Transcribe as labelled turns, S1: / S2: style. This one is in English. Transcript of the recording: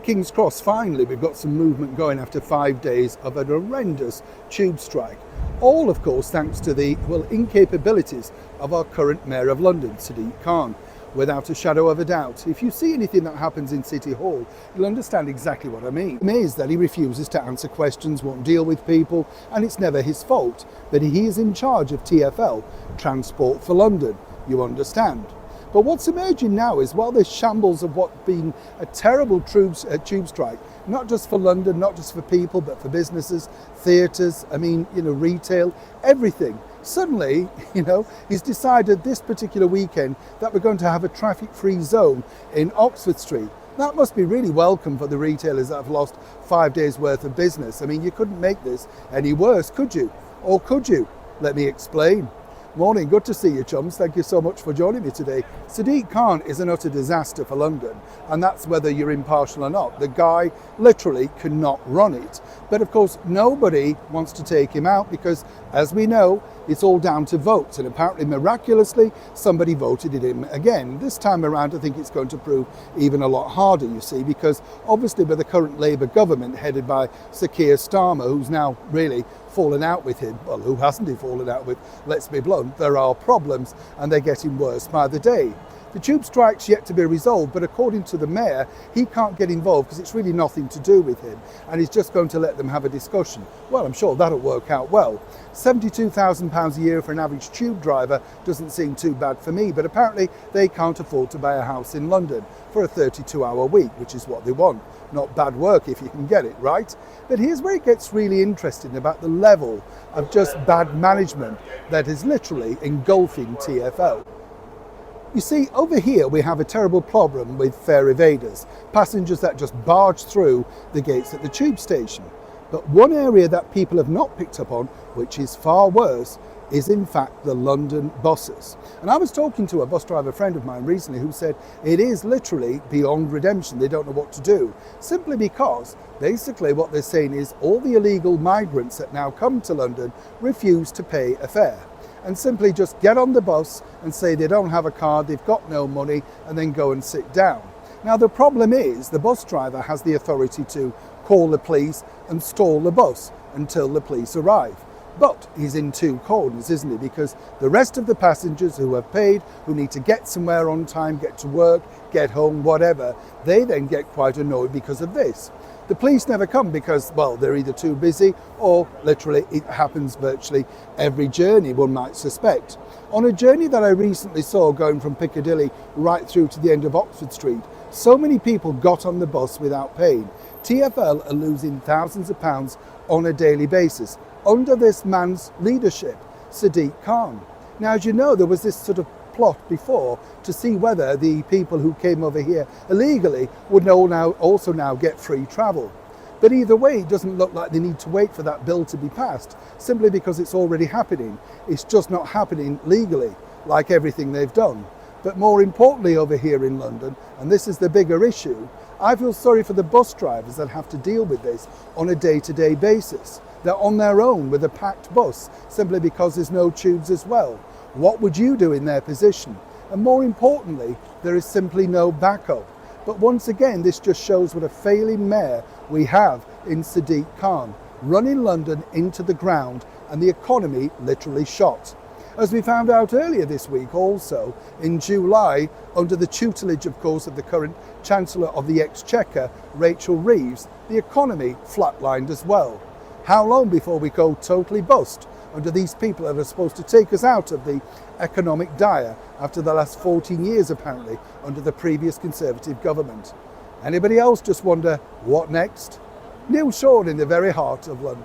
S1: at King's Cross, finally, we've got some movement going after 5 days of an horrendous tube strike. All, of course, thanks to the, incapabilities of our current Mayor of London, Sadiq Khan. Without a shadow of a doubt. If you see anything that happens in City Hall, you'll understand exactly what I mean. The mayor is that he refuses to answer questions, won't deal with people, and it's never his fault. But he is in charge of TfL, Transport for London, you understand. But what's emerging now is, while there's shambles of what's been a terrible tube strike, not just for London, not just for people, but for businesses, theatres, retail, everything. Suddenly, he's decided this particular weekend that we're going to have a traffic-free zone in Oxford Street. That must be really welcome for the retailers that have lost 5 days worth of business. I mean, you couldn't make this any worse, could you? Or could you? Let me explain. Morning, good to see you, chums. Thank you so much for joining me today. Sadiq Khan is an utter disaster for London, and that's whether you're impartial or not. The guy literally cannot run it. But of course, nobody wants to take him out because, as we know, it's all down to votes, and apparently miraculously somebody voted him again. This time around I think it's going to prove even a lot harder, you see, because obviously with the current Labour government headed by Sir Keir Starmer, who's now really fallen out with him, well, who hasn't he fallen out with? Let's be blunt, there are problems and they're getting worse by the day. The tube strike's yet to be resolved, but according to the mayor, he can't get involved because it's really nothing to do with him, and he's just going to let them have a discussion. Well, I'm sure that'll work out well. £72,000 a year for an average tube driver doesn't seem too bad for me, but apparently they can't afford to buy a house in London for a 32-hour week, which is what they want. Not bad work if you can get it, right? But here's where it gets really interesting about the level of just bad management that is literally engulfing TfL. You see, over here we have a terrible problem with fare evaders, passengers that just barge through the gates at the tube station. But one area that people have not picked up on, which is far worse, is in fact the London buses. And I was talking to a bus driver friend of mine recently who said it is literally beyond redemption. They don't know what to do, simply because basically what they're saying is all the illegal migrants that now come to London refuse to pay a fare, and simply just get on the bus and say they don't have a card, they've got no money, and then go and sit down. Now the problem is the bus driver has the authority to call the police and stall the bus until the police arrive. But he's in two corners, isn't he? Because the rest of the passengers who have paid, who need to get somewhere on time, get to work, get home, whatever, they then get quite annoyed because of this. The police never come because, well, they're either too busy or literally it happens virtually every journey, one might suspect. On a journey that I recently saw going from Piccadilly right through to the end of Oxford Street, so many people got on the bus without paying. TfL are losing thousands of pounds on a daily basis under this man's leadership, Sadiq Khan. Now, as you know, there was this sort of plot before to see whether the people who came over here illegally would also now get free travel. But either way, it doesn't look like they need to wait for that bill to be passed, simply because it's already happening. It's just not happening legally, like everything they've done. But more importantly over here in London, and this is the bigger issue, I feel sorry for the bus drivers that have to deal with this on a day-to-day basis. They're on their own with a packed bus, simply because there's no tubes as well. What would you do in their position? And more importantly, there is simply no backup. But once again, this just shows what a failing mayor we have in Sadiq Khan, running London into the ground and the economy literally shot. As we found out earlier this week also, in July, under the tutelage, of course, of the current Chancellor of the Exchequer, Rachel Reeves, the economy flatlined as well. How long before we go totally bust under these people that are supposed to take us out of the economic dire after the last 14 years, apparently, under the previous Conservative government? Anybody else just wonder, what next? Neil Sean in the very heart of London.